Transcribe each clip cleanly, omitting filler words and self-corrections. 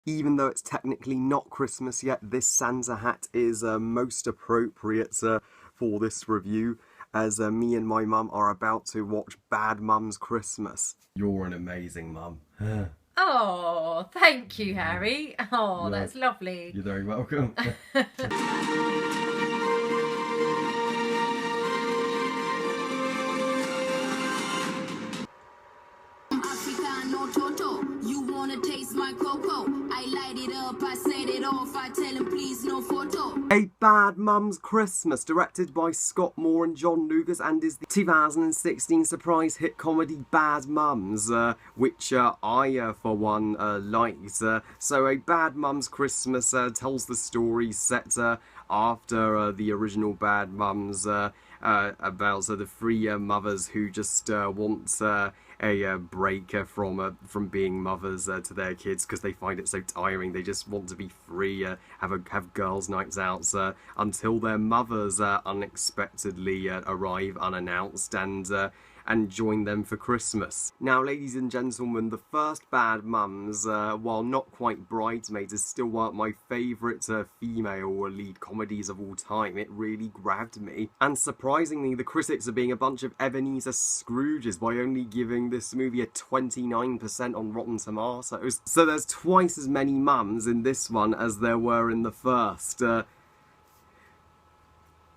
Even though it's technically not Christmas yet, this Santa hat is most appropriate for this review, as me and my mum are about to watch Bad Mum's Christmas. You're an amazing mum. Oh, thank you, Harry. Oh, that's lovely. You're very welcome. You wanna taste my cocoa? I light it up, I set it off, I tell him please no photo. A Bad Mum's Christmas, directed by Scott Moore and John Lucas, and is the 2016 surprise hit comedy Bad Mums, which I, for one, liked. So A Bad Mum's Christmas tells the story set after the original Bad Mums, about the three mothers who just want a break from being mothers to their kids because they find it so tiring. They just want to be free, have girls' nights out until their mothers unexpectedly arrive unannounced and join them for Christmas. Now, ladies and gentlemen, the first Bad Mums, while not quite Bridesmaids, is still one of my favourite female lead comedies of all time. It really grabbed me. And surprisingly, the critics are being a bunch of Ebenezer Scrooges by only giving this movie a 29% on Rotten Tomatoes. So there's twice as many mums in this one as there were in the first.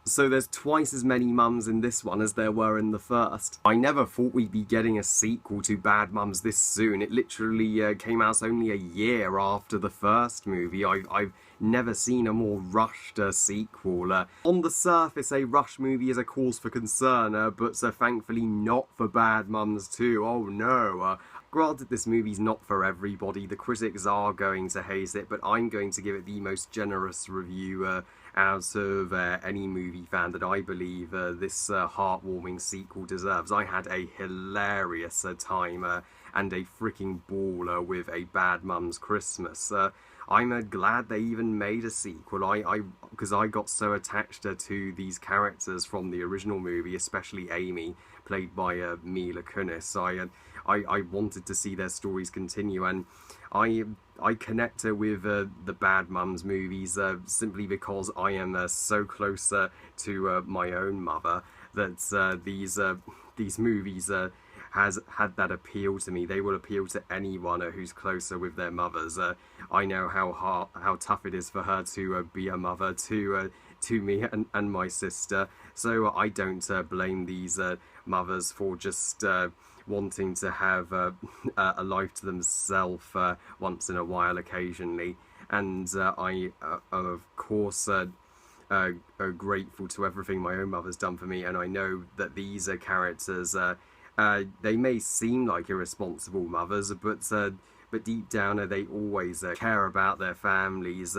So there's twice as many mums in this one as there were in the first. I never thought we'd be getting a sequel to Bad Mums this soon. It literally came out only a year after the first movie. I've never seen a more rushed sequel. On the surface, a rush movie is a cause for concern, but thankfully not for Bad Mums 2. Oh no. Granted, this movie's not for everybody. The critics are going to hate it, but I'm going to give it the most generous review out of any movie fan that I believe this heartwarming sequel deserves. I had a hilarious time and a freaking ball with A Bad Mum's Christmas. I'm glad they even made a sequel, because I got so attached to these characters from the original movie, especially Amy, played by Mila Kunis. I wanted to see their stories continue, and I connect with the Bad Mums movies simply because I am so close to my own mother that these movies has had that appeal to me. They will appeal to anyone who's closer with their mothers. I know how tough it is for her to be a mother to me and my sister, so I don't blame these mothers for just wanting to have a life to themselves once in a while occasionally. And I of course are grateful to everything my own mother's done for me, and I know that these characters, they may seem like irresponsible mothers, but deep down they always care about their families,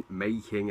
making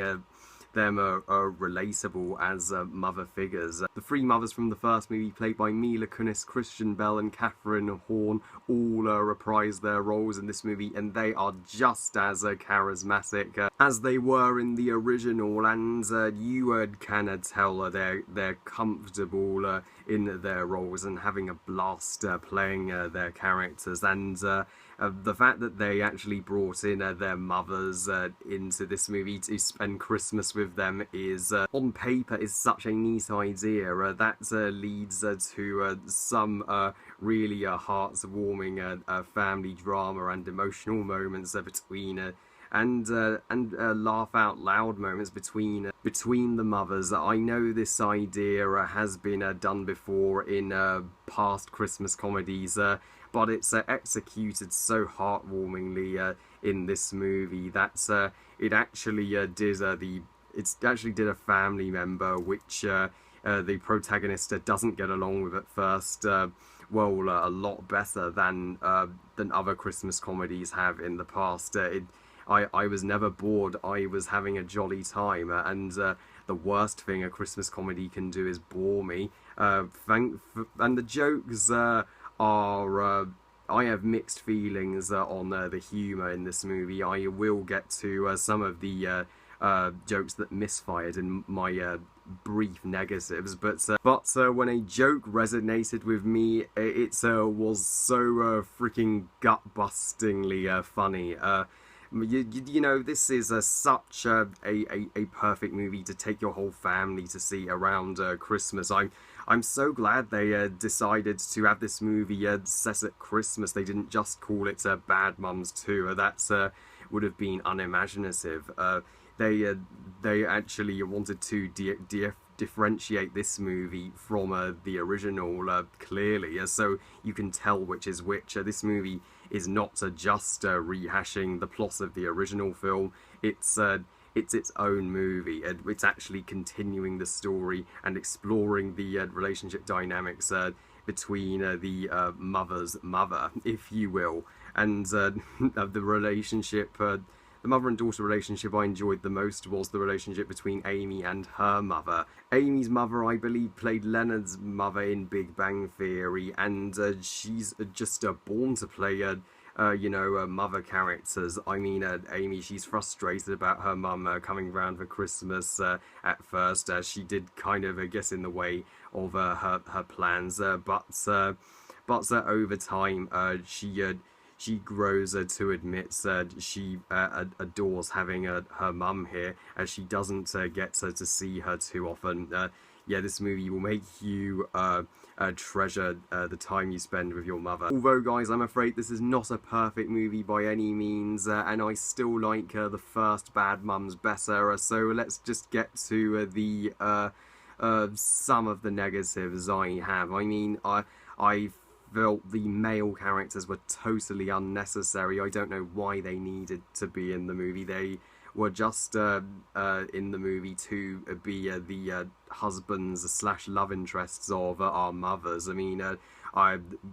them relatable as mother figures. The three mothers from the first movie, played by Mila Kunis, Christian Bell and Catherine Horn, all reprise their roles in this movie, and they are just as charismatic as they were in the original, and you can tell they're comfortable in their roles and having a blast playing their characters. And the fact that they actually brought in their mothers into this movie to spend Christmas with them is, on paper, is such a neat idea. That leads to some really heart-warming family drama and emotional moments between and laugh out loud moments between the mothers. I know this idea has been done before in past Christmas comedies, but it's executed so heartwarmingly in this movie that it actually did a family member which the protagonist doesn't get along with at first. Well, a lot better than other Christmas comedies have in the past. I was never bored. I was having a jolly time, and the worst thing a Christmas comedy can do is bore me. And the jokes are. I have mixed feelings on the humour in this movie. I will get to some of the jokes that misfired in my brief negatives, but when a joke resonated with me, it was so freaking gut-bustingly funny. You know, this is such a perfect movie to take your whole family to see around Christmas. I'm so glad they decided to have this movie set at Christmas. They didn't just call it Bad Mums 2. That would have been unimaginative. They actually wanted to differentiate this movie from the original clearly, so you can tell which is which. This movie is not just rehashing the plot of the original film. It's its own movie. It's actually continuing the story and exploring the relationship dynamics between the mother's mother, if you will, and the relationship. The mother and daughter relationship I enjoyed the most was the relationship between Amy and her mother. Amy's mother, I believe, played Leonard's mother in Big Bang Theory, and she's just born to play you know, mother characters. I mean, Amy, she's frustrated about her mum coming round for Christmas at first. She did kind of get in the way of her plans, but over time, she grows to admit she adores having her mum here, as she doesn't get to see her too often. Yeah, this movie will make you treasure the time you spend with your mother. Although, guys, I'm afraid this is not a perfect movie by any means, and I still like the first Bad Mums better, so let's just get to the some of the negatives I have. I mean, I felt the male characters were totally unnecessary. I don't know why they needed to be in the movie. They were just in the movie to be the husbands slash love interests of our mothers. I mean,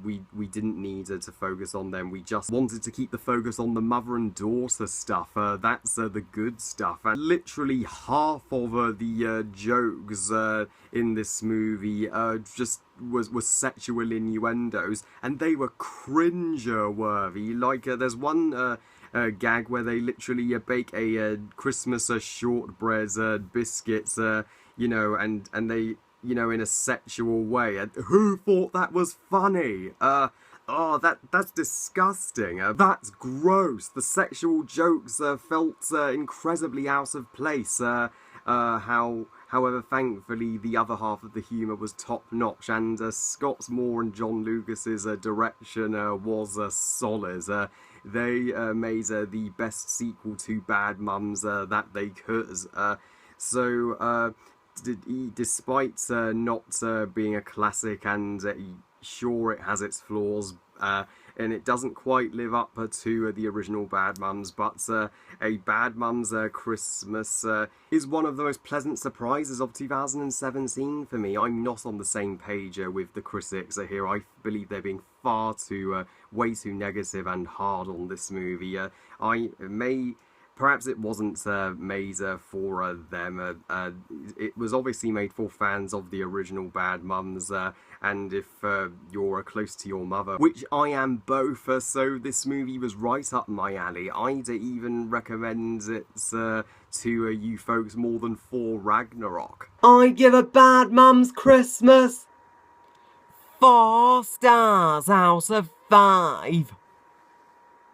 we didn't need to focus on them. We just wanted to keep the focus on the mother and daughter stuff. That's the good stuff. And literally half of the jokes in this movie just was sexual innuendos, and they were cringe-worthy. Like there's one gag where they literally bake a Christmas shortbread biscuits, you know, and they, you know, in a sexual way. And who thought that was funny? Oh, that's disgusting. That's gross. The sexual jokes felt incredibly out of place. However, thankfully, the other half of the humour was top-notch, and Scott Moore and John Lucas's direction was solid. They made the best sequel to Bad Mums that they could. Despite not being a classic, and sure, it has its flaws, and it doesn't quite live up to the original Bad Mums, but a Bad Mums Christmas is one of the most pleasant surprises of 2017 for me. I'm not on the same page with the critics here. I believe they're being way too negative and hard on this movie. Perhaps it wasn't made for them. It was obviously made for fans of the original Bad Mums, and if you're close to your mother, which I am both, so this movie was right up my alley. I'd even recommend it to you folks more than Thor Ragnarok. I give a Bad Mums Christmas 4 stars out of 5.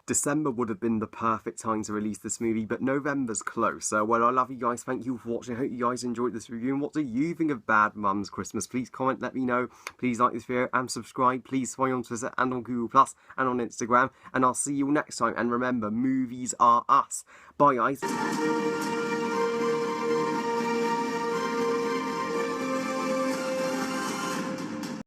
December would have been the perfect time to release this movie, but November's close. Well, I love you guys. Thank you for watching. I hope you guys enjoyed this review. And what do you think of Bad Mums Christmas? Please comment, let me know. Please like this video and subscribe. Please follow me on Twitter and on Google Plus and on Instagram. And I'll see you all next time. And remember, movies are us. Bye, guys.